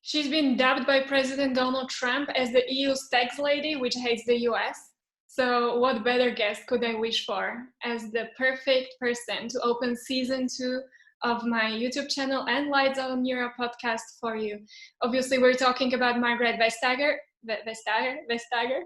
She's been dubbed by President Donald Trump as the EU's tax lady, which hates the US. So what better guest could I wish for as the perfect person to open season 2 of my YouTube channel and Lights on Europe podcast for you. Obviously, we're talking about Margaret Vestager. Vestager.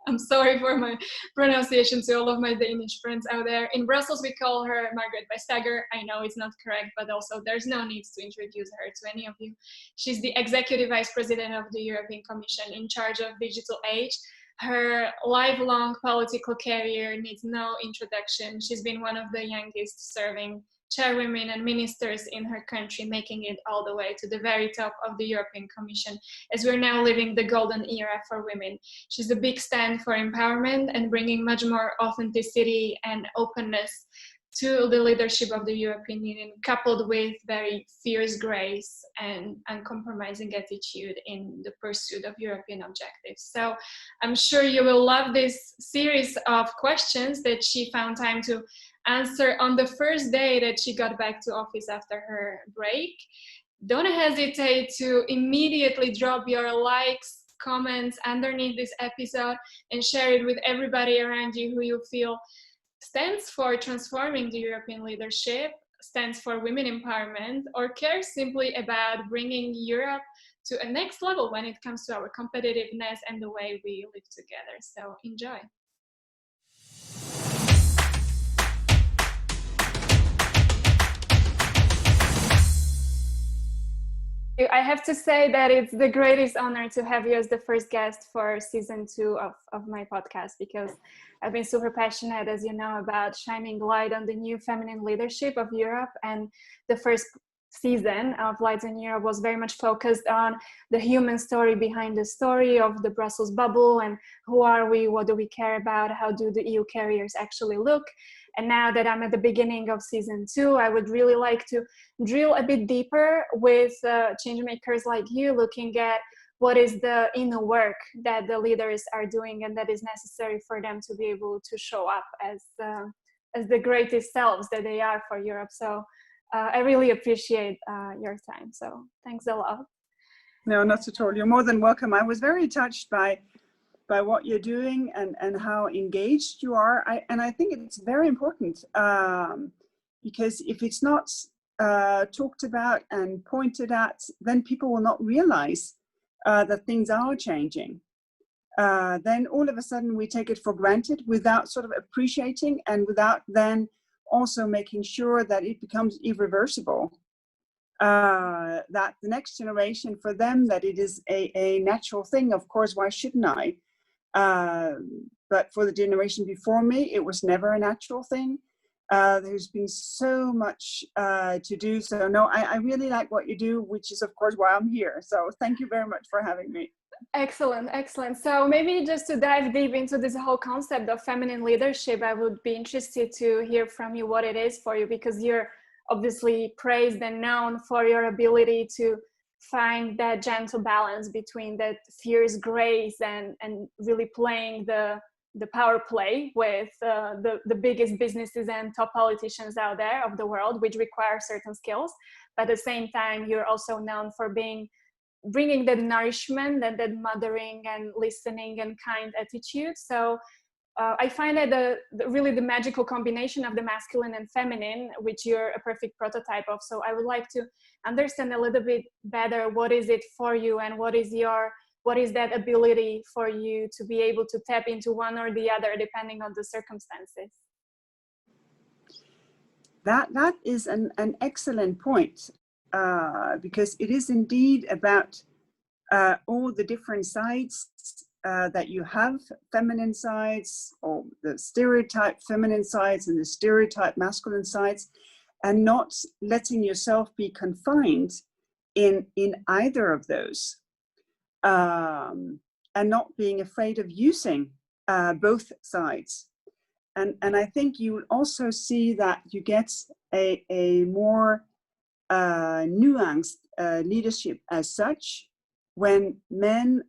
I'm sorry for my pronunciation to all of my Danish friends out there. In Brussels, we call her Margaret Vestager. I know it's not correct, but also there's no need to introduce her to any of you. She's the Executive Vice President of the European Commission in charge of digital age. Her lifelong political career needs no introduction. She's been one of the youngest serving chairwomen and ministers in her country, making it all the way to the very top of the European Commission, as we're now living the golden era for women. She's a big stand for empowerment and bringing much more authenticity and openness to the leadership of the European Union, coupled with very fierce grace and uncompromising attitude in the pursuit of European objectives. So I'm sure you will love this series of questions that she found time to answer on the first day that she got back to office after her break. Don't hesitate to immediately drop your likes, comments underneath this episode and share it with everybody around you who you feel stands for transforming the European leadership, stands for women empowerment, or cares simply about bringing Europe to a next level when it comes to our competitiveness and the way we live together. So enjoy. I have to say that it's the greatest honor to have you as the first guest for season 2 of my podcast, because I've been super passionate, as you know, about shining light on the new feminine leadership of Europe. And the first season of Lights on Europe was very much focused on the human story behind the story of the Brussels bubble and who are we, what do we care about, how do the eucareers actually look. And now that I'm at the beginning of season 2, I would really like to drill a bit deeper with change makers like you, looking at what is the inner work that the leaders are doing and that is necessary for them to be able to show up as the greatest selves that they are for Europe. So I really appreciate your time. So thanks a lot. No, not at all. You're more than welcome. I was very touched by what you're doing and how engaged you are. And I think it's very important because if it's not talked about and pointed at, then people will not realize that things are changing. Then all of a sudden we take it for granted without sort of appreciating and without then also making sure that it becomes irreversible. That the next generation, for them, that it is a natural thing. Of course, why shouldn't I? But for the generation before me, it was never a natural thing. There's been so much to do. So no, I really like what you do, which is of course why I'm here. So thank you very much for having me. Excellent, excellent. So maybe just to dive deep into this whole concept of feminine leadership, I would be interested to hear from you what it is for you, because you're obviously praised and known for your ability to find that gentle balance between that fierce grace and really playing the power play with the biggest businesses and top politicians out there of the world, which require certain skills. But at the same time, you're also known for bringing that nourishment and that mothering and listening and kind attitude. So I find that really the magical combination of the masculine and feminine, which you're a perfect prototype of. So I would like to understand a little bit better, what is it for you and what is that ability for you to be able to tap into one or the other depending on the circumstances? That is an excellent point, because it is indeed about all the different sides that you have, feminine sides, or the stereotype feminine sides and the stereotype masculine sides, and not letting yourself be confined in either of those, and not being afraid of using both sides. And I think you will also see that you get a more nuanced leadership as such when men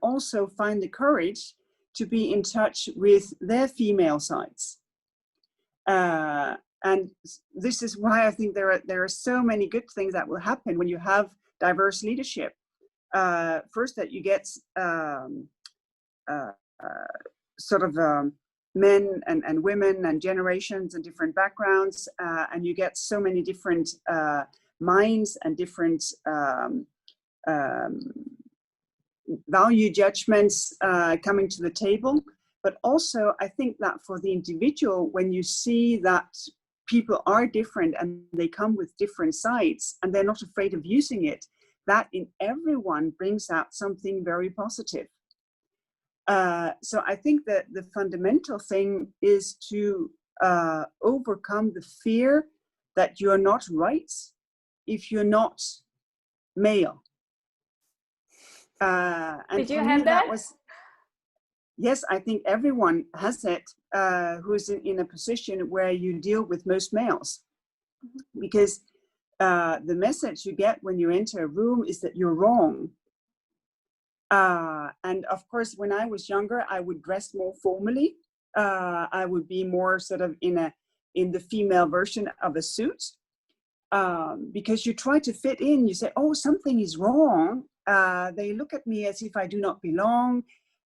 also find the courage to be in touch with their female sides. And this is why I think there are so many good things that will happen when you have diverse leadership. first that you get sort of men and women and generations and different backgrounds, and you get so many different minds and different value judgments coming to the table. But also, I think that for the individual, when you see that people are different and they come with different sides and they're not afraid of using it, that in everyone brings out something very positive. So I think that the fundamental thing is to overcome the fear that you're not right if you're not male. And did you for have me, that? was, yes, I think everyone has it, who's in a position where you deal with most males. Because the message you get when you enter a room is that you're wrong. And of course, when I was younger, I would dress more formally. I would be more sort of in the female version of a suit, because you try to fit in. You say, oh, something is wrong. They look at me as if I do not belong.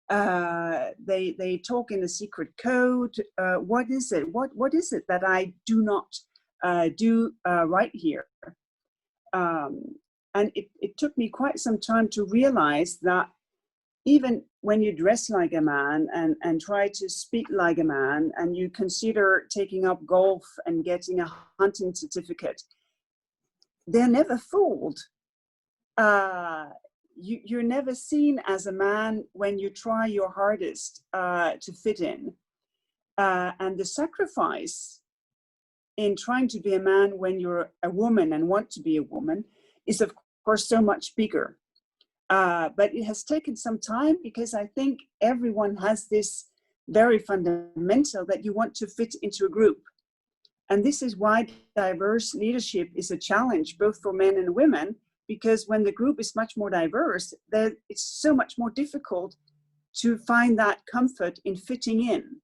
They talk in a secret code. What is it? What is it that I do not do right here? And it took me quite some time to realize that even when you dress like a man and try to speak like a man, and you consider taking up golf and getting a hunting certificate, they're never fooled. You're never seen as a man when you try your hardest to fit in. And the sacrifice in trying to be a man when you're a woman and want to be a woman is, of course, so much bigger. But it has taken some time, because I think everyone has this very fundamental that you want to fit into a group. And this is why diverse leadership is a challenge, both for men and women, because when the group is much more diverse, it's so much more difficult to find that comfort in fitting in.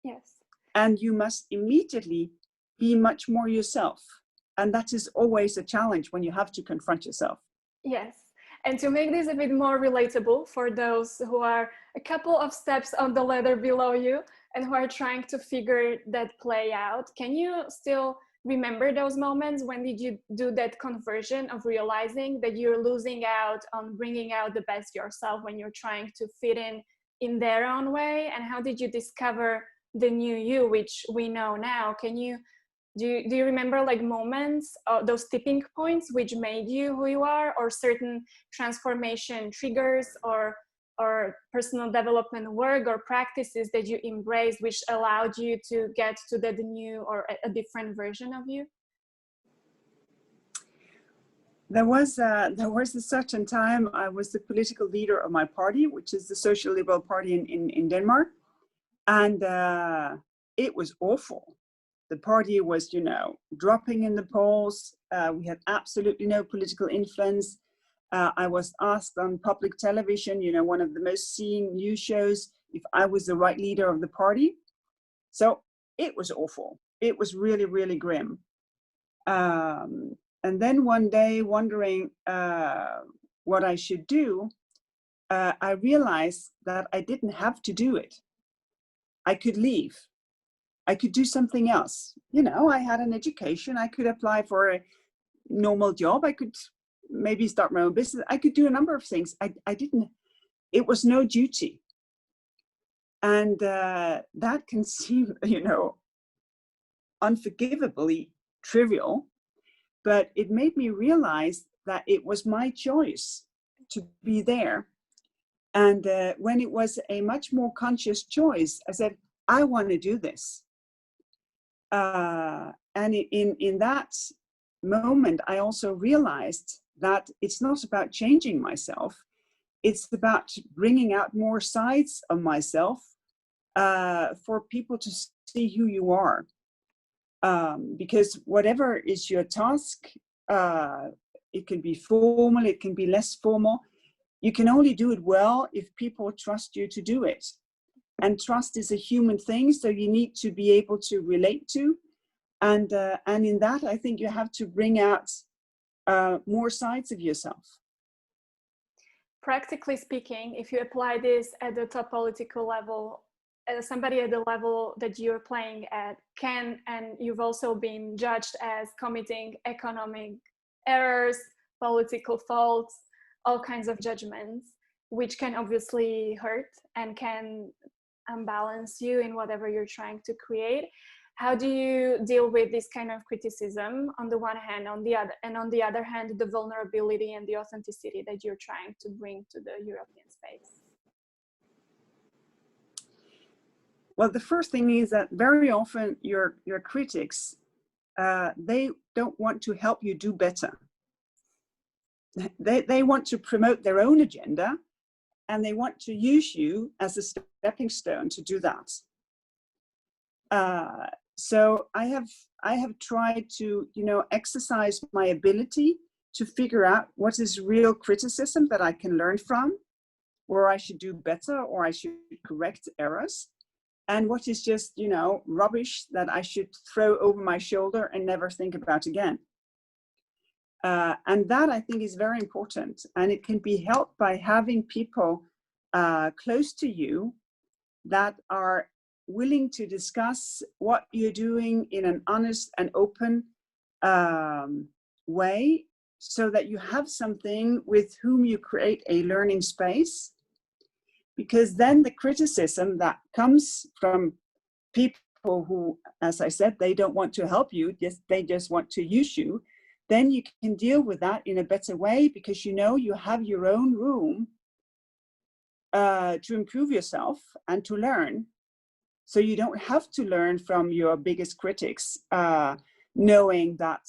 Yes. And you must immediately be much more yourself. And that is always a challenge when you have to confront yourself. Yes. And to make this a bit more relatable for those who are a couple of steps on the ladder below you and who are trying to figure that play out, can you still remember those moments? When did you do that conversion of realizing that you're losing out on bringing out the best yourself when you're trying to fit in their own way? And how did you discover the new you, which we know now? Do you remember like moments, those tipping points which made you who you are, or certain transformation triggers or personal development work or practices that you embraced which allowed you to get to the new or a different version of you? There was a certain time I was the political leader of my party, which is the Social Liberal Party in Denmark. And it was awful. The party was, dropping in the polls. We had absolutely no political influence. I was asked on public television, one of the most seen news shows, if I was the right leader of the party. So it was awful. It was really, really grim. And then one day, wondering what I should do, I realized that I didn't have to do it. I could leave. I could do something else. I had an education. I could apply for a normal job. I could maybe start my own business. I could do a number of things. I didn't. It was no duty. And that can seem, unforgivably trivial, but it made me realize that it was my choice to be there. And when it was a much more conscious choice, I said, I want to do this. And in that moment, I also realized that it's not about changing myself. It's about bringing out more sides of myself for people to see who you are. Because whatever is your task, it can be formal, it can be less formal. You can only do it well if people trust you to do it. And trust is a human thing, so you need to be able to relate to. And in that, I think you have to bring out more sides of yourself. practically speaking, if you apply this at the top political level, somebody at the level that you're playing at can, and you've also been judged as committing economic errors, political faults, all kinds of judgments, which can obviously hurt and can unbalance you in whatever you're trying to create. How do you deal with this kind of criticism on the one hand, on the other hand, the vulnerability and the authenticity that you're trying to bring to the European space? Well, the first thing is that very often your critics, they don't want to help you do better. They want to promote their own agenda, and they want to use you as a stepping stone to do that. So I have tried to, exercise my ability to figure out what is real criticism that I can learn from, where I should do better or I should correct errors, and what is just, rubbish that I should throw over my shoulder and never think about again. And that, I think, is very important. And it can be helped by having people close to you that are willing to discuss what you're doing in an honest and open way, so that you have something with whom you create a learning space. Because then the criticism that comes from people who, as I said, they don't want to help you, they just want to use you, then you can deal with that in a better way, because you have your own room to improve yourself and to learn. So you don't have to learn from your biggest critics, knowing that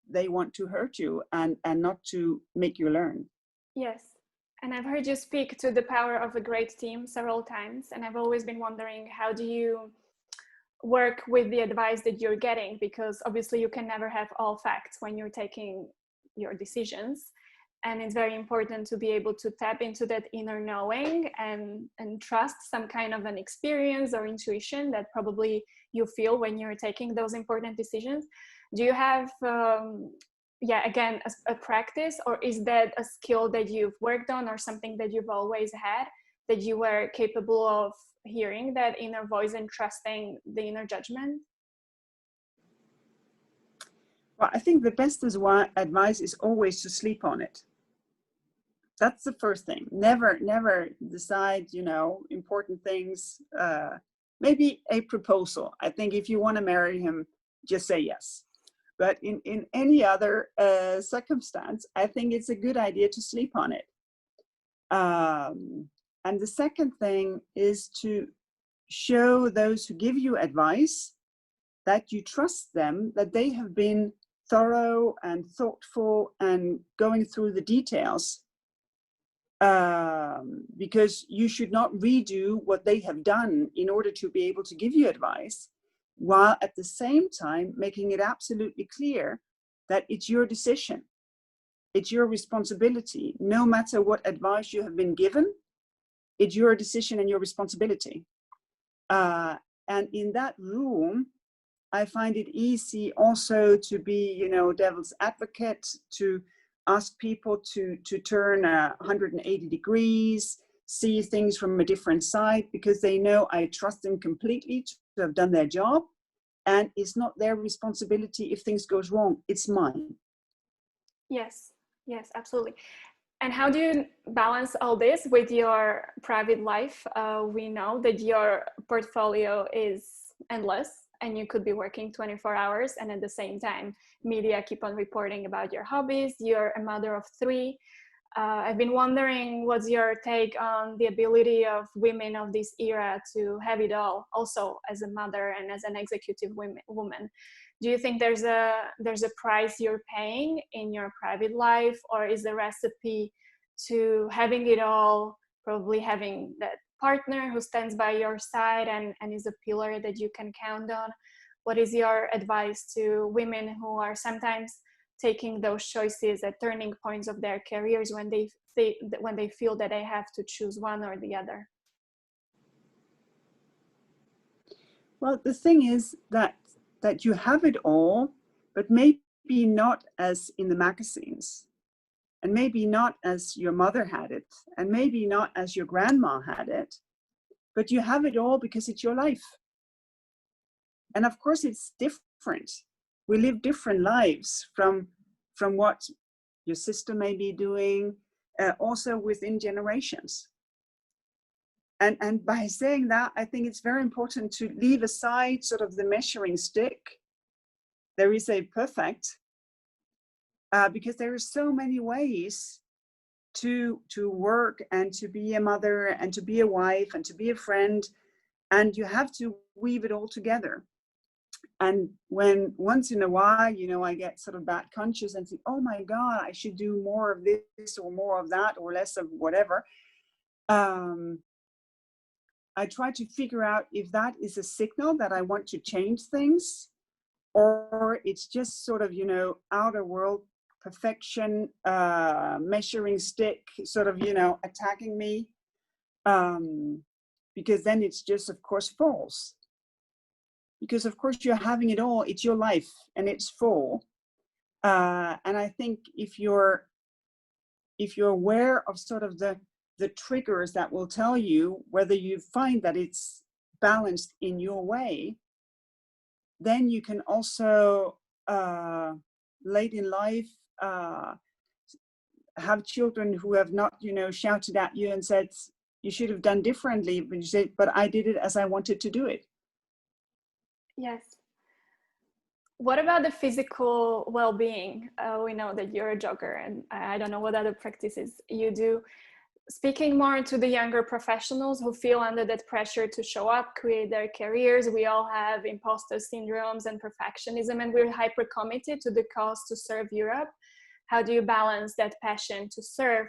they want to hurt you and not to make you learn. Yes. And I've heard you speak to the power of a great team several times. And I've always been wondering, how do you work with the advice that you're getting? Because obviously you can never have all facts when you're taking your decisions. And it's very important to be able to tap into that inner knowing and trust some kind of an experience or intuition that probably you feel when you're taking those important decisions. Do you have, again, a practice, or is that a skill that you've worked on, or something that you've always had, that you were capable of hearing that inner voice and trusting the inner judgment? Well, I think the best advice is always to sleep on it. That's the first thing. Never decide, important things. Maybe a proposal. I think if you want to marry him, just say yes. But in any other circumstance, I think it's a good idea to sleep on it. And the second thing is to show those who give you advice that you trust them, that they have been thorough and thoughtful and going through the details. Because you should not redo what they have done in order to be able to give you advice, while at the same time making it absolutely clear that it's your decision. It's your responsibility. No matter what advice you have been given, it's your decision and your responsibility. And in that room, I find it easy also to be, devil's advocate, to ask people to turn 180 degrees, see things from a different side, because they know I trust them completely to have done their job. And it's not their responsibility if things goes wrong, it's mine. Yes, absolutely. And how do you balance all this with your private life? We know that your portfolio is endless, and you could be working 24 hours, and at the same time, media keep on reporting about your hobbies. You're a mother of 3. I've been wondering, what's your take on the ability of women of this era to have it all, also as a mother and as an executive woman? Do you think there's a price you're paying in your private life, or is the recipe to having it all probably having that partner who stands by your side and is a pillar that you can count on? What is your advice to women who are sometimes taking those choices at turning points of their careers, when they feel that they have to choose one or the other? Well, the thing is that you have it all, but maybe not as in the magazines. and maybe not as your mother had it, and maybe not as your grandma had it, but you have it all because it's your life. And of course it's different. We live different lives from what your sister may be doing, also within generations. And by saying that, I think it's very important to leave aside sort of the measuring stick. There is a perfect, because there are so many ways to work and to be a mother and to be a wife and to be a friend, and you have to weave it all together. And when once in a while, you know, I get sort of bad conscious and think, oh my God, I should do more of this or more of that or less of whatever. I try to figure out if that is a signal that I want to change things, or it's just sort of, you know, outer world perfection, measuring stick, sort of, you know, attacking me. Because then it's just, of course, false. Because of course you're having it all, it's your life and it's full. And I think if you're aware of sort of the triggers that will tell you whether you find that it's balanced in your way, then you can also late in life have children who have not, you know, shouted at you and said you should have done differently, but you say, but I did it as I wanted to do it. Yes. What about the physical well-being? We know that you're a jogger, and I don't know what other practices you do. Speaking more to the younger professionals who feel under that pressure to show up, create their careers, we all have imposter syndromes and perfectionism, and we're hyper committed to the cause to serve Europe. How do you balance that passion to serve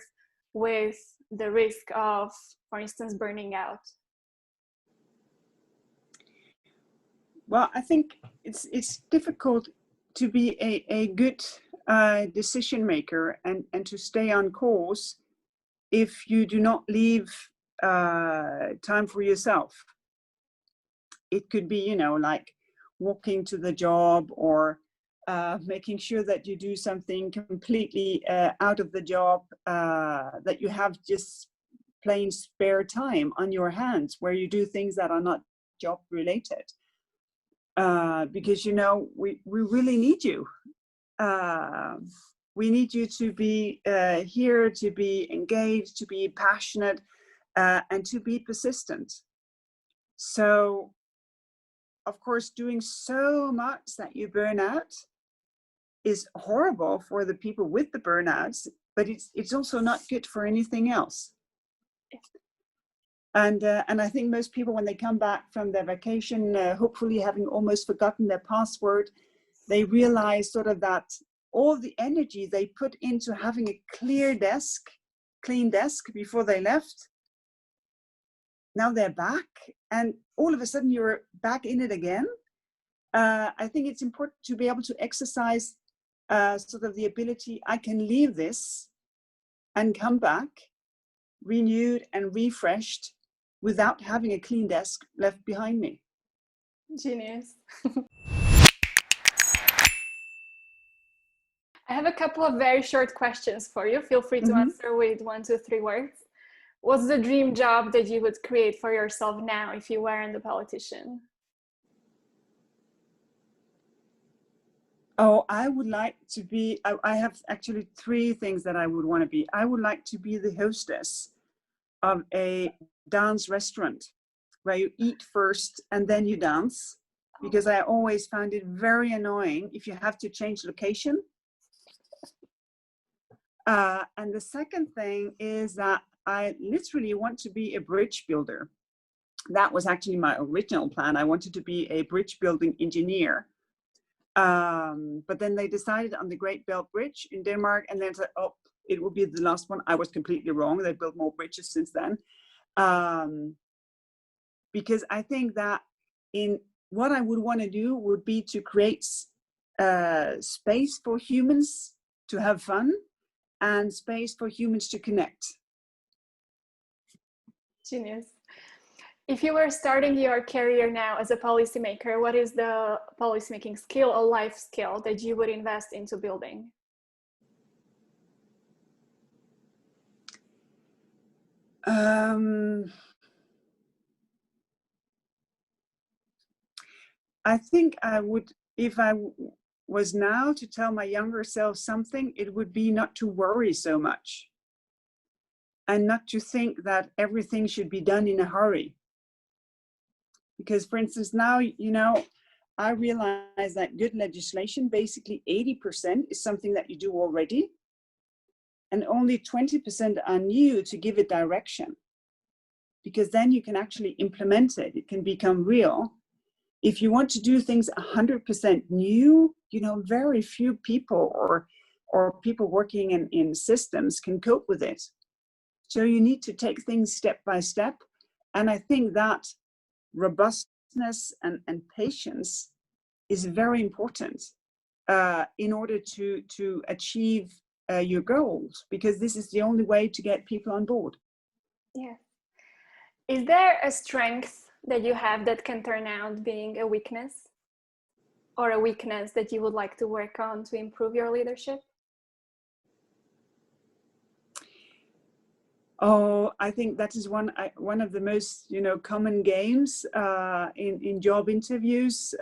with the risk of, for instance, burning out? Well, I think it's difficult to be a good decision maker and to stay on course if you do not leave time for yourself. It could be, you know, like walking to the job, or making sure that you do something completely out of the job, that you have just plain spare time on your hands where you do things that are not job related. Because, you know, we really need you. We need you to be here, to be engaged, to be passionate, and to be persistent. So, of course, doing so much that you burn out is horrible for the people with the burnouts, but it's also not good for anything else. And I think most people, when they come back from their vacation, hopefully having almost forgotten their password, they realize sort of that all the energy they put into having a clean desk before they left, now they're back, and all of a sudden you're back in it again. I think it's important to be able to exercise sort of the ability, I can leave this and come back renewed and refreshed without having a clean desk left behind me. Genius. I have a couple of very short questions for you. Feel free to answer with 1, 2, 3 words. What's the dream job that you would create for yourself now if you weren't a politician? Oh, I would like to be, I have actually 3 things that I would want to be. I would like to be the hostess of a dance restaurant where you eat first and then you dance, because I always found it very annoying if you have to change location. And the second thing is that I literally want to be a bridge builder. That was actually my original plan. I wanted to be a bridge building engineer. But then they decided on the Great Belt Bridge in Denmark, and then said, oh, it will be the last one. I was completely wrong. They built more bridges since then. Because I think that in what I would want to do would be to create space for humans to have fun and space for humans to connect. Genius. If you were starting your career now as a policymaker, what is the policymaking skill or life skill that you would invest into building? I think I would, if I was now to tell my younger self something, it would be not to worry so much and not to think that everything should be done in a hurry. Because, for instance, now, I realize that good legislation, basically 80% is something that you do already, and only 20% are new to give it direction. Because then you can actually implement it. It can become real. If you want to do things 100% new, very few people or people working in systems can cope with it. So you need to take things step by step. And I think that robustness and patience is very important in order to achieve your goals, because this is the only way to get people on board. Yeah. Is there a strength that you have that can turn out being a weakness, or a weakness that you would like to work on to improve your leadership? Oh, I think that is one of the most common games in job interviews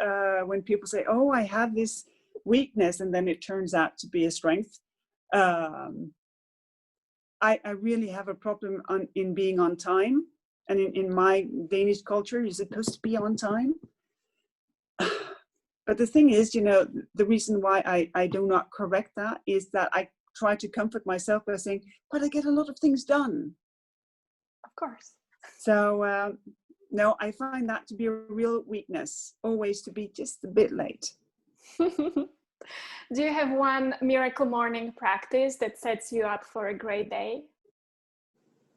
when people say, "Oh, I have this weakness," and then it turns out to be a strength. I really have a problem in being on time, and in my Danish culture, you're supposed to be on time. But the thing is, the reason why I do not correct that is that I try to comfort myself by saying, but I get a lot of things done. Of course. So, no, I find that to be a real weakness, always to be just a bit late. Do you have one miracle morning practice that sets you up for a great day?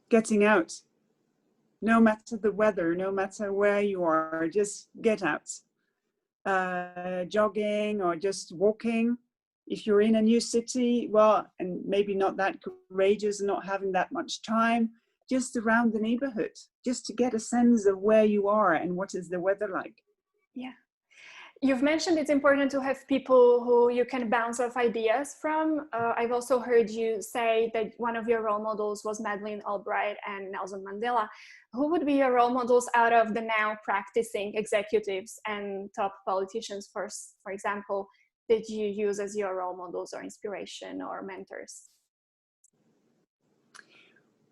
Getting out. No matter the weather, no matter where you are, just get out. Jogging or just walking. If you're in a new city, well, and maybe not that courageous and not having that much time, just around the neighborhood, just to get a sense of where you are and what is the weather like. Yeah. You've mentioned it's important to have people who you can bounce off ideas from. I've also heard you say that one of your role models was Madeleine Albright and Nelson Mandela. Who would be your role models out of the now practicing executives and top politicians, for example, that you use as your role models or inspiration or mentors?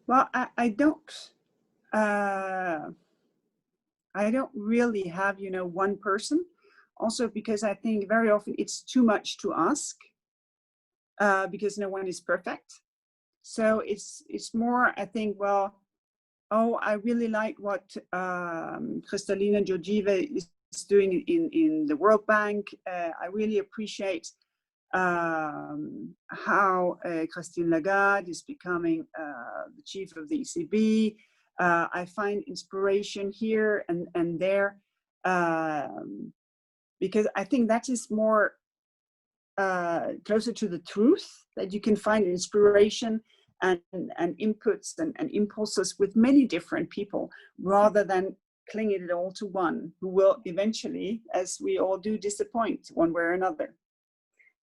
Well, I don't really have, one person. Also, because I think very often it's too much to ask, because no one is perfect. So it's more, I think, I really like what Kristalina Georgieva is doing in the World Bank. I really appreciate how Christine Lagarde is becoming the chief of the ECB. I find inspiration here and there, because I think that is more closer to the truth, that you can find inspiration and inputs and impulses with many different people, rather than clinging it all to one, who will eventually, as we all do, disappoint one way or another.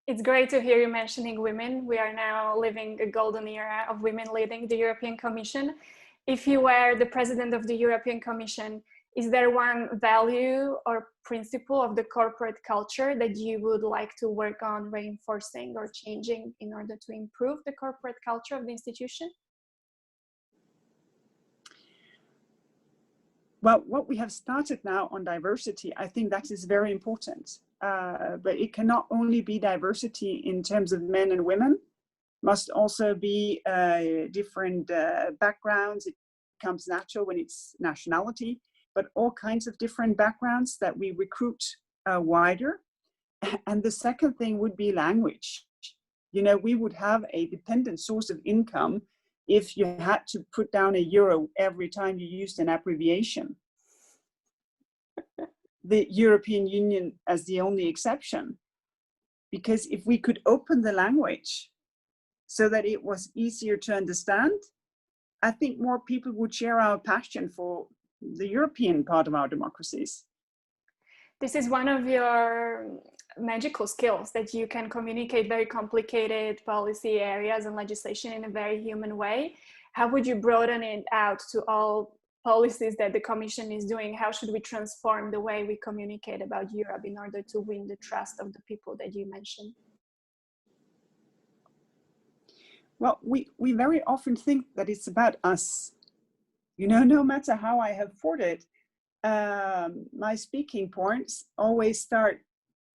It's great to hear you mentioning women. We are now living a golden era of women leading the European Commission. If you were the president of the European Commission, is there one value or principle of the corporate culture that you would like to work on reinforcing or changing in order to improve the corporate culture of the institution? Well, what we have started now on diversity, I think that is very important. But it cannot only be diversity in terms of men and women, must also be different backgrounds. It becomes natural when it's nationality, but all kinds of different backgrounds that we recruit wider. And the second thing would be language. We would have a dependent source of income if you had to put down a euro every time you used an abbreviation. The European Union as the only exception. Because if we could open the language so that it was easier to understand, I think more people would share our passion for the European part of our democracies. This is one of your magical skills, that you can communicate very complicated policy areas and legislation in a very human way. how would you broaden it out to all policies that the Commission is doing? How should we transform the way we communicate about Europe in order to win the trust of the people that you mentioned? Well, we very often think that it's about us. You know, no matter how I have fought it, my speaking points always start,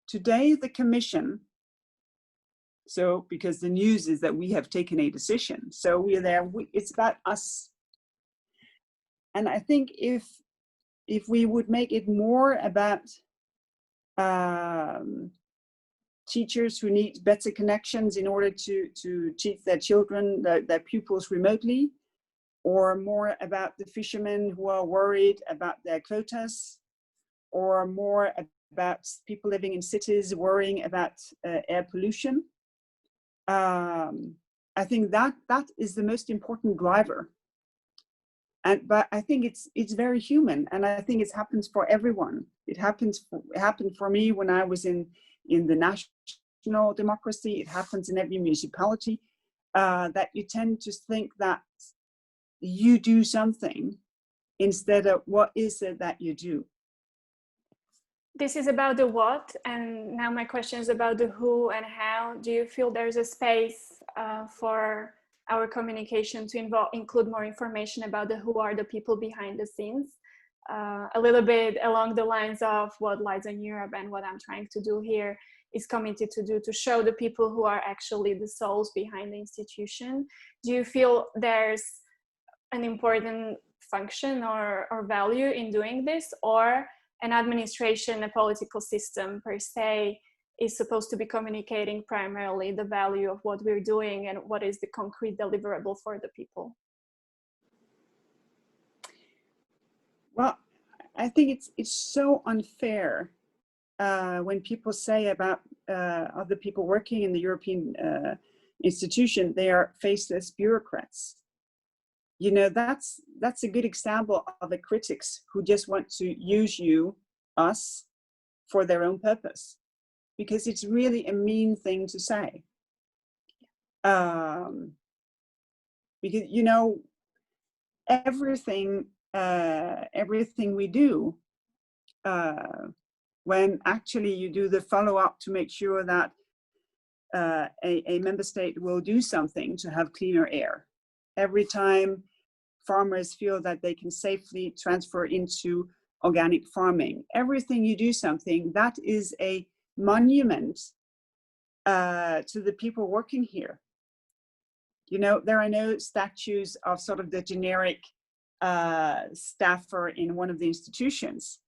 today the Commission. So, because the news is that we have taken a decision. So we are there, it's about us. And I think if we would make it more about teachers who need better connections in order to teach their children, their pupils remotely, or more about the fishermen who are worried about their quotas, or more about people living in cities worrying about air pollution. I think that is the most important driver. But I think it's very human, and I think it happens for everyone. It happened for me when I was in the national democracy. It happens in every municipality, that you tend to think that you do something instead of what is it that you do. This is about the what, and now my question is about the who and how. Do you feel there's a space for our communication to include more information about the who are the people behind the scenes? A little bit along the lines of what Lies in Europe and what I'm trying to do here is committed to do, to show the people who are actually the souls behind the institution. Do you feel there's an important function or value in doing this, or an administration, a political system per se, is supposed to be communicating primarily the value of what we're doing and what is the concrete deliverable for the people? Well, I think it's so unfair when people say about other people working in the European institution, they are faceless bureaucrats. You know, that's a good example of the critics who just want to use us, for their own purpose, because it's really a mean thing to say. Because, you know, everything we do, when actually you do the follow-up to make sure that a member state will do something to have cleaner air. Every time farmers feel that they can safely transfer into organic farming, everything you do something, that is a monument to the people working here. You know, there are no statues of sort of the generic staffer in one of the institutions,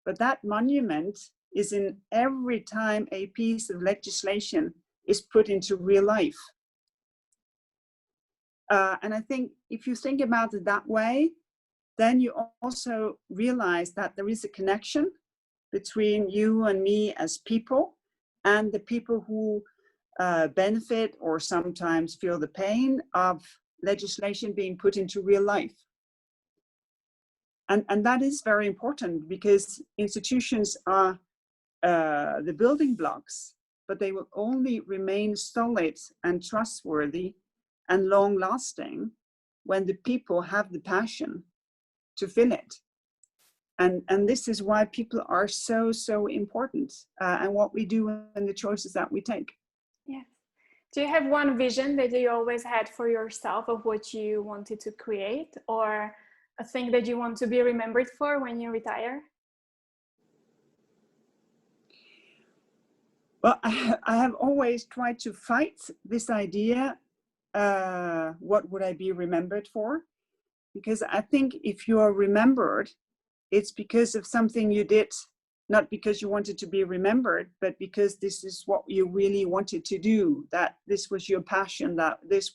but that monument is in every time a piece of legislation is put into real life. And I think if you think about it that way, then you also realize that there is a connection between you and me as people and the people who benefit or sometimes feel the pain of legislation being put into real life. And that is very important, because institutions are the building blocks, but they will only remain solid and trustworthy and long-lasting when the people have the passion to fill it. And this is why people are so important, and what we do and the choices that we take. Yes. Do you have one vision that you always had for yourself of what you wanted to create, or a thing that you want to be remembered for when you retire? Well, I have always tried to fight this idea, what would I be remembered for? Because I think if you are remembered, it's because of something you did, not because you wanted to be remembered, but because this is what you really wanted to do, that this was your passion, that this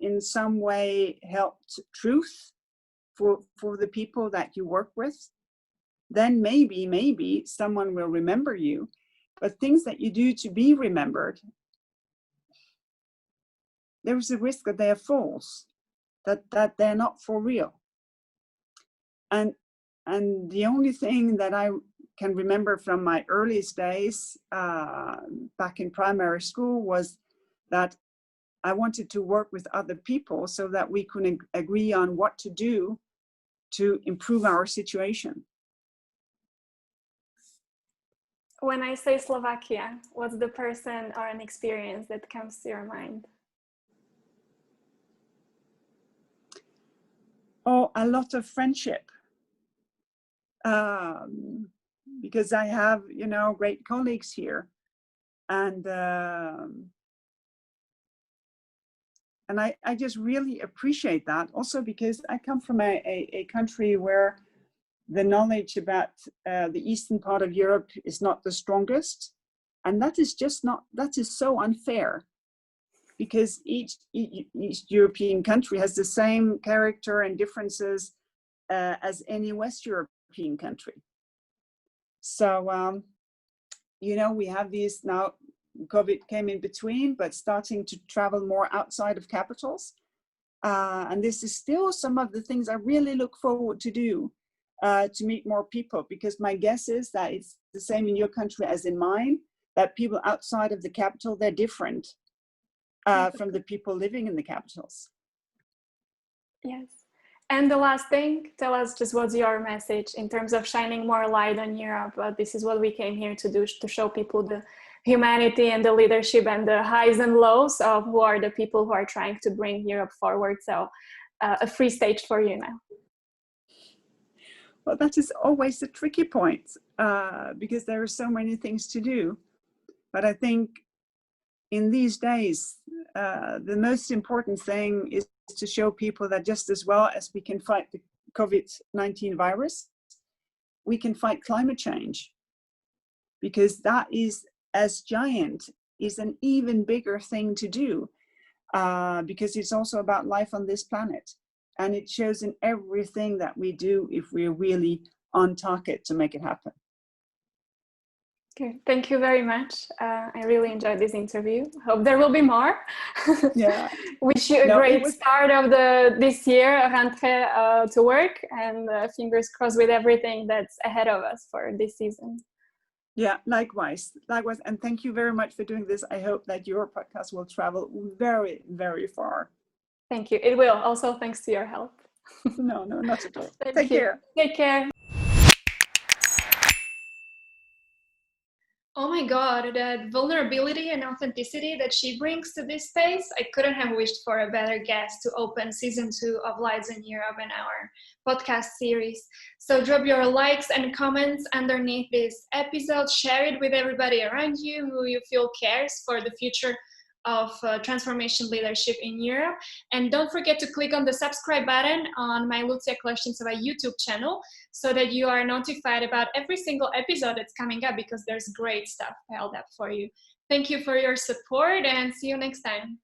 in some way helped truth for the people that you work with. Then maybe someone will remember you. But things that you do to be remembered, there is a risk that they are false, that they're not for real. And the only thing that I can remember from my earliest days back in primary school was that I wanted to work with other people so that we could agree on what to do to improve our situation. When I say Slovakia, what's the person or an experience that comes to your mind? Oh, a lot of friendship. Because I have, great colleagues here. And I just really appreciate that. Also because I come from a country where the knowledge about the eastern part of Europe is not the strongest. And that is so unfair, because each European country has the same character and differences as any West European country. So, we have these now, COVID came in between, but starting to travel more outside of capitals. And this is still some of the things I really look forward to do, to meet more people, because my guess is that it's the same in your country as in mine, that people outside of the capital, they're different from the people living in the capitals. Yes. And the last thing, tell us just what's your message in terms of shining more light on Europe. This is what we came here to do, to show people the humanity and the leadership and the highs and lows of who are the people who are trying to bring Europe forward. So a free stage for you now. Well, that is always the tricky point, because there are so many things to do. But I think in these days, the most important thing is to show people that just as well as we can fight the COVID-19 virus, we can fight climate change, because that is as giant, is an even bigger thing to do, because it's also about life on this planet. And it shows in everything that we do if we're really on target to make it happen. Okay, thank you very much. I really enjoyed this interview. Hope there will be more. Yeah. Wish you a great start of this year, rentrée to work, and fingers crossed with everything that's ahead of us for this season. Yeah, likewise. And thank you very much for doing this. I hope that your podcast will travel very, very far. Thank you. It will. Also, thanks to your help. No, not at all. Take care. Take care. Oh my God, that vulnerability and authenticity that she brings to this space, I couldn't have wished for a better guest to open season 2 of Lights in Europe and our podcast series. So drop your likes and comments underneath this episode, share it with everybody around you who you feel cares for the future of transformation leadership in Europe. And don't forget to click on the subscribe button on my Lucia Koleshincova YouTube channel so that you are notified about every single episode that's coming up, because there's great stuff held up for you. Thank you for your support and see you next time.